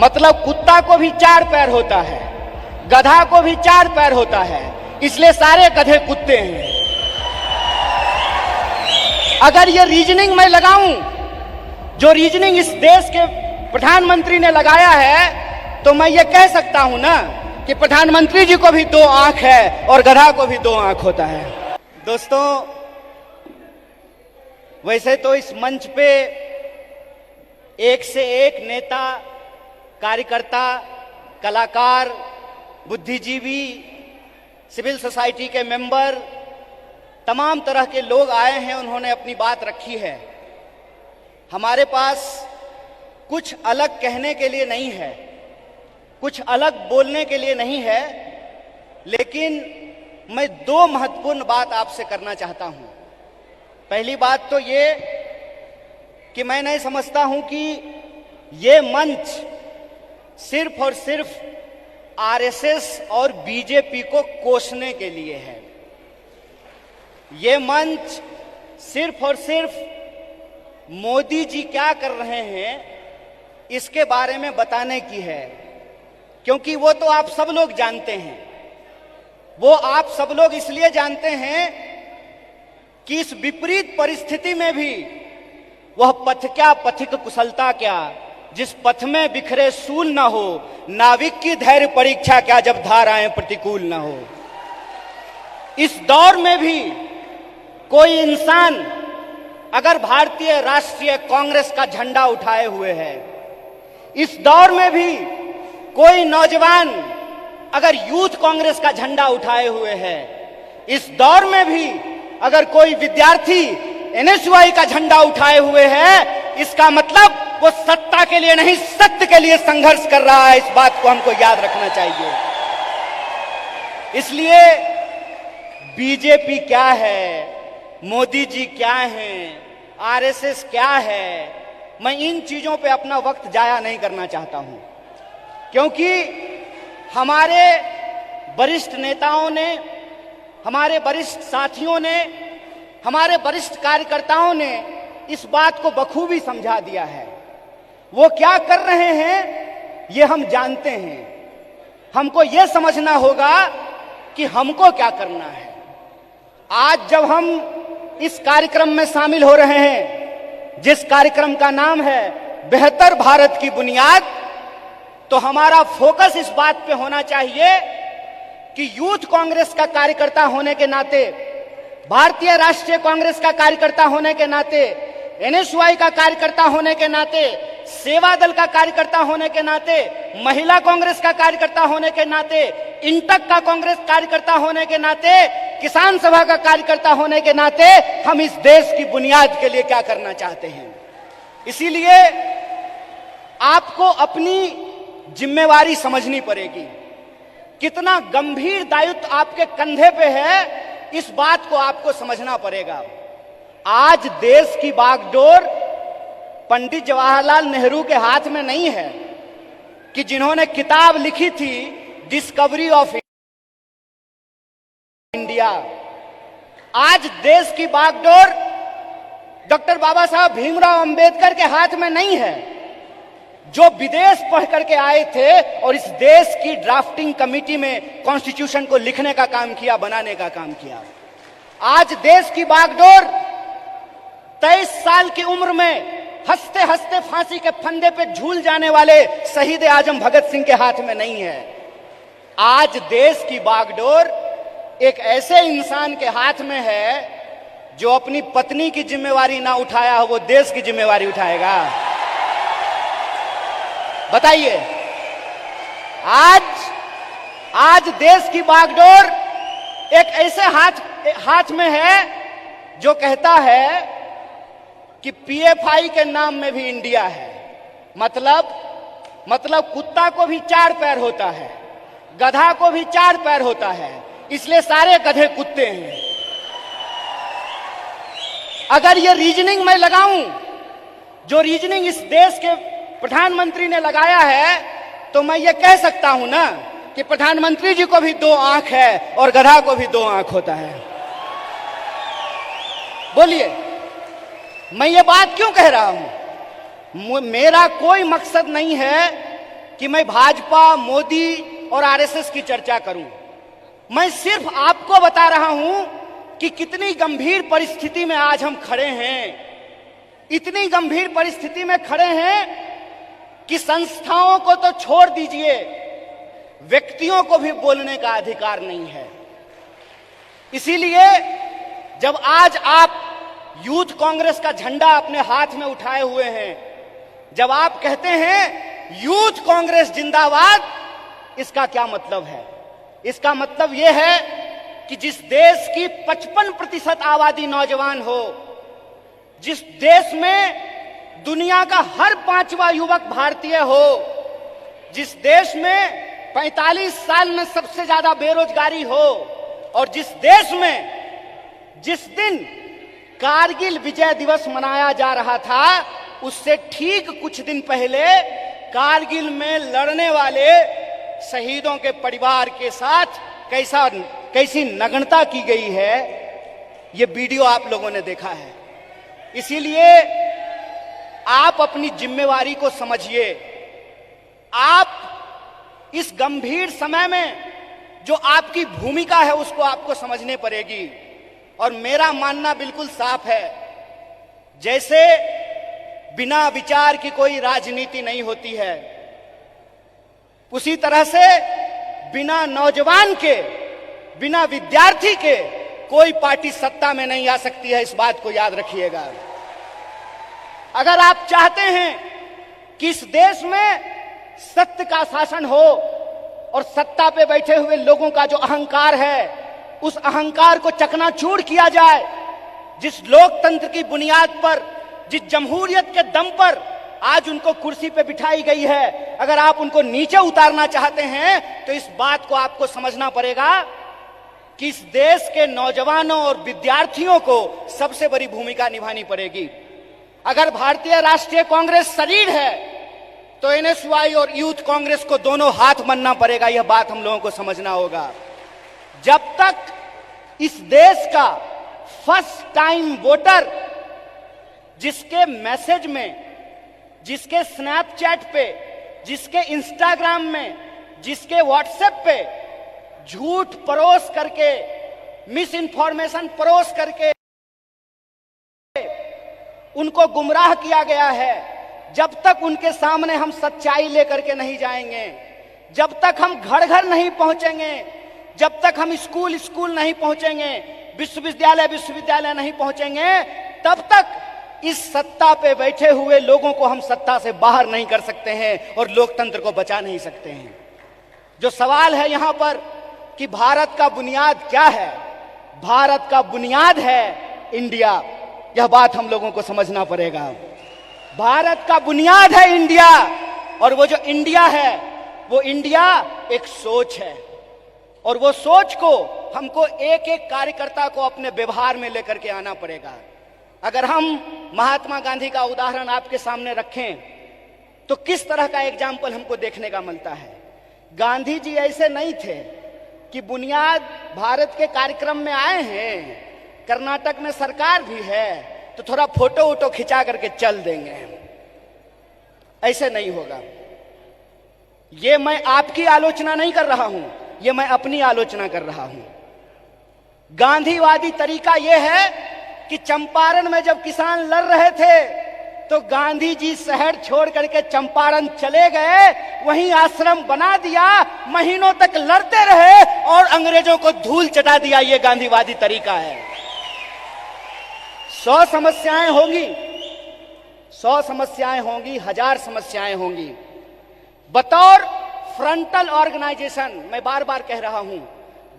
मतलब कुत्ता को भी 4 पैर होता है, गधा को भी 4 पैर होता है, इसलिए सारे गधे कुत्ते हैं। अगर ये रीजनिंग मैं लगाऊं, जो रीजनिंग इस देश के प्रधानमंत्री ने लगाया है, तो मैं ये कह सकता हूं ना कि प्रधानमंत्री जी को भी 2 आंख है और गधा को भी 2 आंख होता है। दोस्तों, वैसे तो इस मंच पे एक से एक नेता, कार्यकर्ता, कलाकार, बुद्धिजीवी, सिविल सोसाइटी के मेंबर, तमाम तरह के लोग आए हैं, उन्होंने अपनी बात रखी है। हमारे पास कुछ अलग कहने के लिए नहीं है, कुछ अलग बोलने के लिए नहीं है, लेकिन मैं 2 महत्वपूर्ण बात आपसे करना चाहता हूं। पहली बात तो ये कि मैं नहीं समझता हूं कि ये मंच सिर्फ और सिर्फ आरएसएस और बीजेपी को कोसने के लिए है। ये मंच सिर्फ और सिर्फ मोदी जी क्या कर रहे हैं इसके बारे में बताने की है, क्योंकि वो तो आप सब लोग जानते हैं। वो आप सब लोग इसलिए जानते हैं कि इस विपरीत परिस्थिति में भी वह पथ क्या, पथिक कुशलता क्या, जिस पथ में बिखरे सूल न हो, नाविक की धैर्य परीक्षा क्या, जब धाराएं प्रतिकूल न हो। इस दौर में भी कोई इंसान अगर भारतीय राष्ट्रीय कांग्रेस का झंडा उठाए हुए है, इस दौर में भी कोई नौजवान अगर यूथ कांग्रेस का झंडा उठाए हुए है, इस दौर में भी अगर कोई विद्यार्थी एनएसयूआई का झंडा उठाए हुए है, इसका मतलब वो सत्ता के लिए नहीं, सत्य के लिए संघर्ष कर रहा है। इस बात को हमको याद रखना चाहिए। इसलिए बीजेपी क्या है, मोदी जी क्या हैं, आरएसएस क्या है, मैं इन चीजों पे अपना वक्त जाया नहीं करना चाहता हूं, क्योंकि हमारे वरिष्ठ नेताओं ने, हमारे वरिष्ठ साथियों ने, हमारे वरिष्ठ कार्यकर्ताओं ने इस बात को बखूबी समझा दिया है। वो क्या कर रहे हैं ये हम जानते हैं। हमको ये समझना होगा कि हमको क्या करना है। आज जब हम इस कार्यक्रम में शामिल हो रहे हैं, जिस कार्यक्रम का नाम है बेहतर भारत की बुनियाद, तो हमारा फोकस इस बात पे होना चाहिए कि यूथ कांग्रेस का कार्यकर्ता होने के नाते, भारतीय राष्ट्रीय कांग्रेस का कार्यकर्ता होने के नाते, एनएसयूआई का कार्यकर्ता होने के नाते, सेवा दल का कार्यकर्ता होने के नाते, महिला कांग्रेस का कार्यकर्ता होने के नाते, इंटक का कांग्रेस कार्यकर्ता होने के नाते, किसान सभा का कार्यकर्ता होने के नाते हम इस देश की बुनियाद के लिए क्या करना चाहते हैं। इसीलिए आपको अपनी जिम्मेवारी समझनी पड़ेगी। कितना गंभीर दायित्व आपके कंधे पे है, इस बात को आपको समझना पड़ेगा। आज देश की बागडोर पंडित जवाहरलाल नेहरू के हाथ में नहीं है कि जिन्होंने किताब लिखी थी डिस्कवरी ऑफ इंडिया। आज देश की बागडोर डॉक्टर बाबा साहब भीमराव अंबेडकर के हाथ में नहीं है, जो विदेश पढ़ करके आए थे और इस देश की ड्राफ्टिंग कमेटी में कॉन्स्टिट्यूशन को लिखने का काम किया, बनाने का काम किया। आज देश की बागडोर 23 साल की उम्र में हंसते हंसते फांसी के फंदे पे झूल जाने वाले शहीद आजम भगत सिंह के हाथ में नहीं है। आज देश की बागडोर एक ऐसे इंसान के हाथ में है जो अपनी पत्नी की जिम्मेवारी ना उठाया हो, वो देश की जिम्मेवारी उठाएगा। बताइए, आज देश की बागडोर एक ऐसे हाथ में है जो कहता है कि पीएफआई के नाम में भी इंडिया है। मतलब कुत्ता को भी 4 पैर होता है, गधा को भी 4 पैर होता है, इसलिए सारे गधे कुत्ते हैं। अगर ये रीजनिंग मैं लगाऊं, जो रीजनिंग इस देश के प्रधानमंत्री ने लगाया है, तो मैं ये कह सकता हूं ना कि प्रधानमंत्री जी को भी 2 आंख है और गधा को भी 2 आंख होता है। बोलिए, मैं ये बात क्यों कह रहा हूं? मेरा कोई मकसद नहीं है कि मैं भाजपा, मोदी और आरएसएस की चर्चा करूं। मैं सिर्फ आपको बता रहा हूं कि कितनी गंभीर परिस्थिति में आज हम खड़े हैं। इतनी गंभीर परिस्थिति में खड़े हैं कि संस्थाओं को तो छोड़ दीजिए, व्यक्तियों को भी बोलने का अधिकार नहीं है। इसीलिए जब आज आप यूथ कांग्रेस का झंडा अपने हाथ में उठाए हुए हैं, जब आप कहते हैं यूथ कांग्रेस जिंदाबाद, इसका क्या मतलब है? इसका मतलब यह है कि जिस देश की 55% आबादी नौजवान हो, जिस देश में दुनिया का हर 5वां युवक भारतीय हो, जिस देश में 45 साल में सबसे ज्यादा बेरोजगारी हो, और जिस देश में जिस दिन कारगिल विजय दिवस मनाया जा रहा था, उससे ठीक कुछ दिन पहले कारगिल में लड़ने वाले शहीदों के परिवार के साथ कैसी नग्नता की गई है, ये वीडियो आप लोगों ने देखा है। इसीलिए आप अपनी जिम्मेवारी को समझिए। आप इस गंभीर समय में जो आपकी भूमिका है उसको आपको समझने पड़ेगी। और मेरा मानना बिल्कुल साफ है, जैसे बिना विचार की कोई राजनीति नहीं होती है, उसी तरह से बिना नौजवान के, बिना विद्यार्थी के कोई पार्टी सत्ता में नहीं आ सकती है। इस बात को याद रखिएगा। अगर आप चाहते हैं कि इस देश में सत्य का शासन हो और सत्ता पे बैठे हुए लोगों का जो अहंकार है, उस अहंकार को चकनाचूर किया जाए, जिस लोकतंत्र की बुनियाद पर, जिस जमहूरियत के दम पर आज उनको कुर्सी पे बिठाई गई है, अगर आप उनको नीचे उतारना चाहते हैं तो इस बात को आपको समझना पड़ेगा कि इस देश के नौजवानों और विद्यार्थियों को सबसे बड़ी भूमिका निभानी पड़ेगी। अगर भारतीय राष्ट्रीय कांग्रेस शरीर है तो एनएसयूआई और यूथ कांग्रेस को दोनों हाथ बनना पड़ेगा। यह बात हम लोगों को समझना होगा। जब तक इस देश का फर्स्ट टाइम वोटर, जिसके मैसेज में, जिसके स्नैपचैट पे, जिसके इंस्टाग्राम में, जिसके व्हाट्सएप पे झूठ परोस करके, मिस इंफॉर्मेशन परोस करके उनको गुमराह किया गया है, जब तक उनके सामने हम सच्चाई लेकर के नहीं जाएंगे, जब तक हम घर घर नहीं पहुंचेंगे, जब तक हम स्कूल स्कूल नहीं पहुंचेंगे, विश्वविद्यालय विश्वविद्यालय नहीं पहुंचेंगे, तब तक इस सत्ता पे बैठे हुए लोगों को हम सत्ता से बाहर नहीं कर सकते हैं और लोकतंत्र को बचा नहीं सकते हैं। जो सवाल है यहां पर कि भारत का बुनियाद क्या है? भारत का बुनियाद है इंडिया। यह बात हम लोगों को समझना पड़ेगा। भारत का बुनियाद है इंडिया, और वो जो इंडिया है, वो इंडिया एक सोच है, और वो सोच को हमको एक एक कार्यकर्ता को अपने व्यवहार में लेकर के आना पड़ेगा। अगर हम महात्मा गांधी का उदाहरण आपके सामने रखें तो किस तरह का एग्जाम्पल हमको देखने का मिलता है। गांधी जी ऐसे नहीं थे कि बुनियाद भारत के कार्यक्रम में आए हैं, कर्नाटक में सरकार भी है तो थोड़ा फोटो वोटो खिंचा करके चल देंगे। ऐसे नहीं होगा। ये मैं आपकी आलोचना नहीं कर रहा हूं, ये मैं अपनी आलोचना कर रहा हूं। गांधीवादी तरीका यह है कि चंपारण में जब किसान लड़ रहे थे तो गांधी जी शहर छोड़ करके चंपारण चले गए, वहीं आश्रम बना दिया, महीनों तक लड़ते रहे और अंग्रेजों को धूल चटा दिया। यह गांधीवादी तरीका है। 100 समस्याएं होंगी, 100 समस्याएं होंगी, 1000 समस्याएं होंगी। बतौर फ्रंटल ऑर्गेनाइजेशन मैं बार बार कह रहा हूं,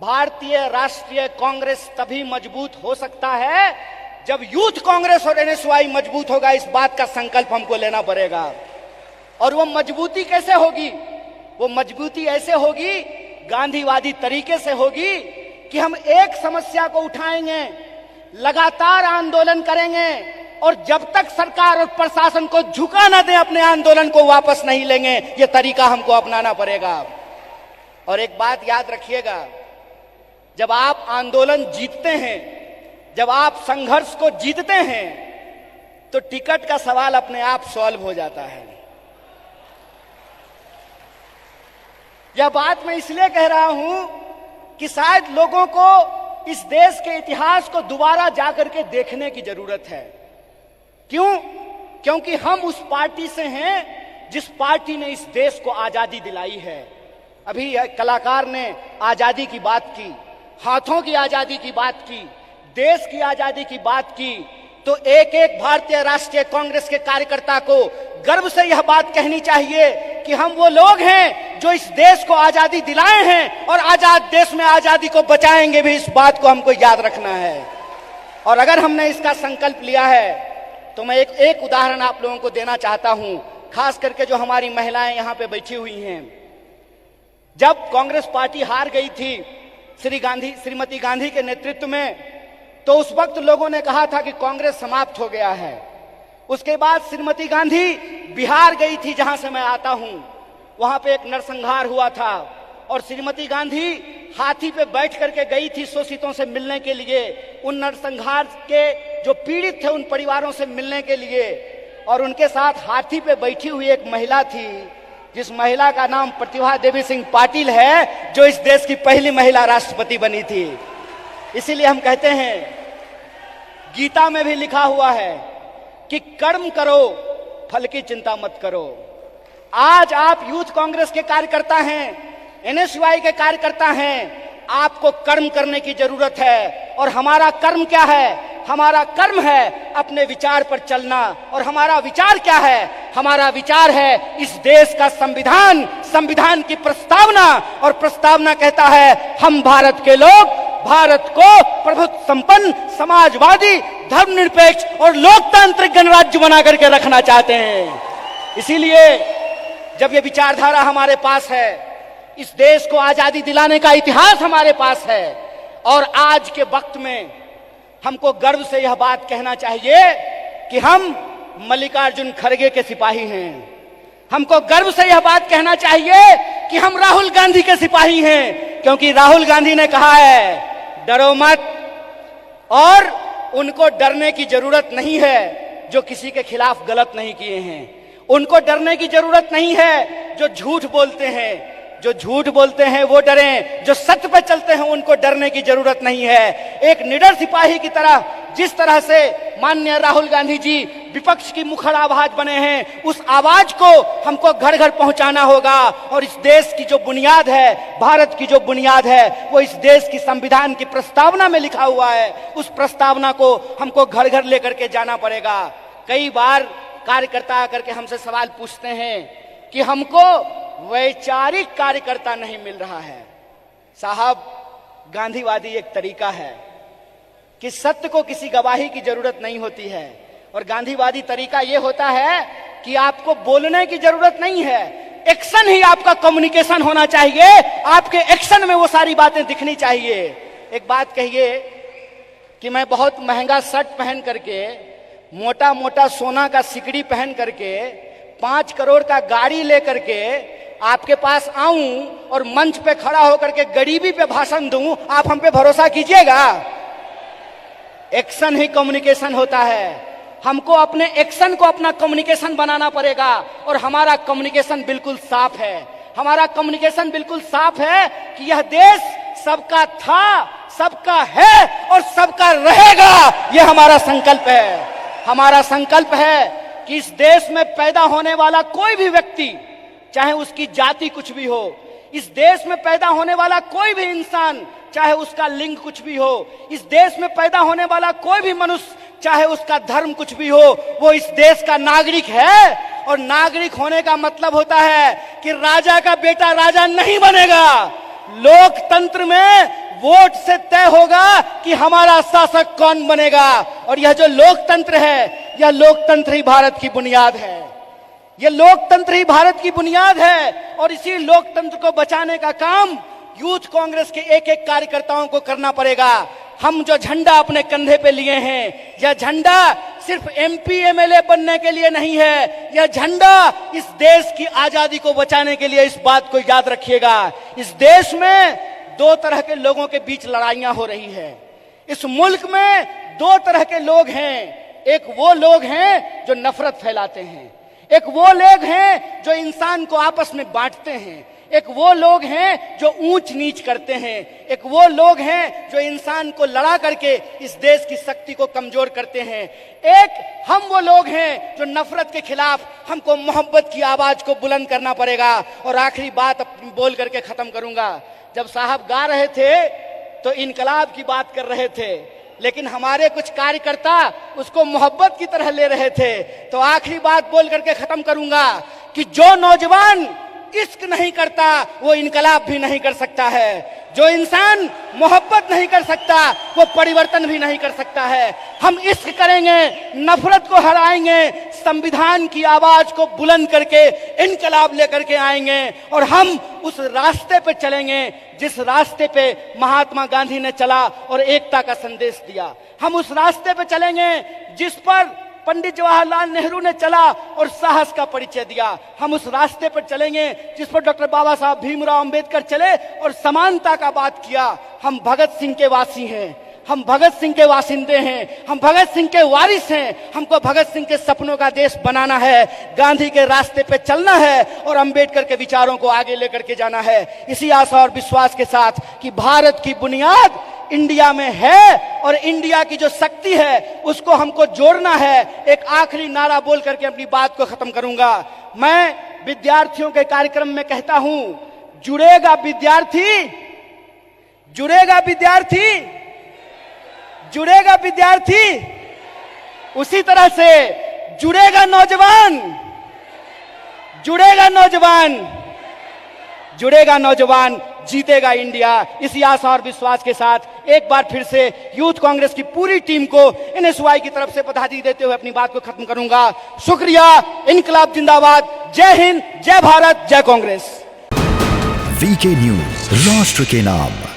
भारतीय राष्ट्रीय कांग्रेस तभी मजबूत हो सकता है जब यूथ कांग्रेस और एनएसयूआई मजबूत होगा। इस बात का संकल्प हमको लेना पड़ेगा। और वो मजबूती कैसे होगी? वो मजबूती ऐसे होगी, गांधीवादी तरीके से होगी कि हम एक समस्या को उठाएंगे, लगातार आंदोलन करेंगे, और जब तक सरकार और प्रशासन को झुका न दें, अपने आंदोलन को वापस नहीं लेंगे। यह तरीका हमको अपनाना पड़ेगा। और एक बात याद रखिएगा, जब आप आंदोलन जीतते हैं, जब आप संघर्ष को जीतते हैं, तो टिकट का सवाल अपने आप सॉल्व हो जाता है। यह बात मैं इसलिए कह रहा हूं कि शायद लोगों को इस देश के इतिहास को दोबारा जाकर के देखने की जरूरत है। क्यों? क्योंकि हम उस पार्टी से हैं जिस पार्टी ने इस देश को आजादी दिलाई है। अभी कलाकार ने आजादी की बात की, हाथों की आजादी की बात की, देश की आजादी की बात की, तो एक एक भारतीय राष्ट्रीय कांग्रेस के कार्यकर्ता को गर्व से यह बात कहनी चाहिए कि हम वो लोग हैं जो इस देश को आजादी दिलाए हैं और आजाद देश में आजादी को बचाएंगे भी। इस बात को हमको याद रखना है। और अगर हमने इसका संकल्प लिया है तो मैं एक उदाहरण आप लोगों को देना चाहता हूं, खास करके जो हमारी महिलाएं यहां पे बैठी हुई हैं। जब कांग्रेस पार्टी हार गई थी श्रीमती गांधी के नेतृत्व में, तो उस वक्त लोगों ने कहा था कि कांग्रेस समाप्त हो गया है। उसके बाद श्रीमती गांधी बिहार गई थी, जहां से मैं आता हूं। वहां पे एक नरसंहार हुआ था और श्रीमती गांधी हाथी पे बैठ करके गई थी शोषितों से मिलने के लिए, उन नरसंहार के जो पीड़ित थे उन परिवारों से मिलने के लिए। और उनके साथ हाथी पे बैठी हुई एक महिला थी, जिस महिला का नाम प्रतिभा देवी सिंह पाटिल है, जो इस देश की पहली महिला राष्ट्रपति बनी थी। इसीलिए हम कहते हैं, गीता में भी लिखा हुआ है कि कर्म करो, फल की चिंता मत करो। आज आप यूथ कांग्रेस के कार्यकर्ता हैं, एनएसयूआई के कार्यकर्ता हैं, आपको कर्म करने की जरूरत है। और हमारा कर्म क्या है? हमारा कर्म है अपने विचार पर चलना। और हमारा विचार क्या है? हमारा विचार है इस देश का संविधान, संविधान की प्रस्तावना। और प्रस्तावना कहता है हम भारत के लोग भारत को प्रभुत्व संपन्न, समाजवादी, धर्मनिरपेक्ष और लोकतांत्रिक गणराज्य बना करके रखना चाहते हैं। इसीलिए जब ये विचारधारा हमारे पास है, इस देश को आजादी दिलाने का इतिहास हमारे पास है, और आज के वक्त में हमको गर्व से यह बात कहना चाहिए कि हम मल्लिकार्जुन खड़गे के सिपाही हैं। हमको गर्व से यह बात कहना चाहिए कि हम राहुल गांधी के सिपाही हैं, क्योंकि राहुल गांधी ने कहा है डरो मत। और उनको डरने की जरूरत नहीं है जो किसी के खिलाफ गलत नहीं किए हैं। उनको डरने की जरूरत नहीं है जो झूठ बोलते हैं। जो झूठ बोलते हैं वो डरें, जो सत्य पर चलते हैं उनको डरने की जरूरत नहीं है। एक निडर सिपाही की तरह, जिस तरह से माननीय राहुल गांधी जी विपक्ष की मुखर आवाज बने हैं, उस आवाज को हमको घर घर पहुंचाना होगा। और इस देश की जो बुनियाद है, भारत की जो बुनियाद है, वो इस देश की संविधान की प्रस्तावना में लिखा हुआ है। उस प्रस्तावना को हमको घर घर लेकर के जाना पड़ेगा। कई बार कार्यकर्ता आकर के हमसे सवाल पूछते हैं कि हमको वैचारिक कार्यकर्ता नहीं मिल रहा है। साहब, गांधीवादी एक तरीका है कि सत्य को किसी गवाही की जरूरत नहीं होती है। और गांधीवादी तरीका यह होता है कि आपको बोलने की जरूरत नहीं है, एक्शन ही आपका कम्युनिकेशन होना चाहिए। आपके एक्शन में वो सारी बातें दिखनी चाहिए। एक बात कहिए कि मैं बहुत महंगा शर्ट पहन करके, मोटा मोटा सोना का सिकड़ी पहन करके, 5 करोड़ का गाड़ी लेकर के आपके पास आऊं और मंच पे खड़ा होकर के गरीबी पे भाषण दूं, आप हम पे भरोसा कीजिएगा? एक्शन ही कम्युनिकेशन होता है। हमको अपने एक्शन को अपना कम्युनिकेशन बनाना पड़ेगा। और हमारा कम्युनिकेशन बिल्कुल साफ है। हमारा कम्युनिकेशन बिल्कुल साफ है कि यह देश सबका था, सबका है और सबका रहेगा। यह हमारा संकल्प है। हमारा संकल्प है कि इस देश में पैदा होने वाला कोई भी व्यक्ति, चाहे उसकी जाति कुछ भी हो, इस देश में पैदा होने वाला कोई भी इंसान, चाहे उसका लिंग कुछ भी हो, इस देश में पैदा होने वाला कोई भी मनुष्य, चाहे उसका धर्म कुछ भी हो, वो इस देश का नागरिक है। और नागरिक होने का मतलब होता है कि राजा का बेटा राजा नहीं बनेगा। लोकतंत्र में वोट से तय होगा कि हमारा शासक कौन बनेगा। और यह जो लोकतंत्र है, यह लोकतंत्र ही भारत की बुनियाद है। यह लोकतंत्र ही भारत की बुनियाद है। और इसी लोकतंत्र को बचाने का काम यूथ कांग्रेस के एक एक कार्यकर्ताओं को करना पड़ेगा। हम जो झंडा अपने कंधे पे लिए हैं, यह झंडा सिर्फ एमपी एमएलए बनने के लिए नहीं है। यह झंडा इस देश की आजादी को बचाने के लिए। इस बात को याद रखिएगा। इस देश में 2 तरह के लोगों के बीच लड़ाइयां हो रही है। इस मुल्क में 2 तरह के लोग हैं। एक वो लोग हैं जो नफरत फैलाते हैं, एक वो लोग हैं जो इंसान को आपस में बांटते हैं, एक वो लोग हैं जो ऊंच नीच करते हैं, एक वो लोग हैं जो इंसान को लड़ा करके इस देश की शक्ति को कमजोर करते हैं, एक हम वो लोग हैं जो नफरत के खिलाफ हमको मोहब्बत की आवाज को बुलंद करना पड़ेगा। और आखिरी बात अपनी बोल करके खत्म करूंगा। जब साहब गा रहे थे तो इनकलाब की बात कर रहे थे, लेकिन हमारे कुछ कार्यकर्ता उसको मोहब्बत की तरह ले रहे थे। तो आखिरी बात बोल करके खत्म करूंगा कि जो नौजवान इश्क नहीं करता वो इनकलाब भी नहीं कर सकता है, जो इंसान मोहब्बत नहीं कर सकता वो परिवर्तन भी नहीं कर सकता है। हम इश्क करेंगे, नफरत को हराएंगे, संविधान की आवाज को बुलंद करके इनकलाब लेकर के आएंगे और हम उस रास्ते पे चलेंगे जिस रास्ते पे महात्मा गांधी ने चला और एकता का संदेश दिया। हम उस रास्ते पे चलेंगे जिस पर पंडित जवाहरलाल नेहरू ने चला और साहस का परिचय दिया। हम उस रास्ते पर चलेंगे जिस पर डॉक्टर बाबा साहब भीमराव अंबेडकर चले और समानता का बात किया। हम भगत सिंह के वासी हैं, हम भगत सिंह के वासिंदे हैं, हम भगत सिंह के वारिस हैं। हमको भगत सिंह के सपनों का देश बनाना है, गांधी के रास्ते पे चलना है और अंबेडकर के विचारों को आगे लेकर के जाना है। इसी आशा और विश्वास के साथ कि भारत की बुनियाद इंडिया में है और इंडिया की जो शक्ति है उसको हमको जोड़ना है। एक आखिरी नारा बोल करके अपनी बात को खत्म करूंगा। मैं विद्यार्थियों के कार्यक्रम में कहता हूं, जुड़ेगा विद्यार्थी, जुड़ेगा विद्यार्थी, जुड़ेगा विद्यार्थी, उसी तरह से जुड़ेगा नौजवान, जुड़ेगा नौजवान, जुड़ेगा नौजवान, जीतेगा इंडिया। इसी आशा और विश्वास के साथ एक बार फिर से यूथ कांग्रेस की पूरी टीम को NSY की तरफ से बधाई देते हुए अपनी बात को खत्म करूंगा। शुक्रिया, इनकलाब जिंदाबाद, जय हिंद, जय भारत, जय कांग्रेस। VK न्यूज, राष्ट्र के नाम।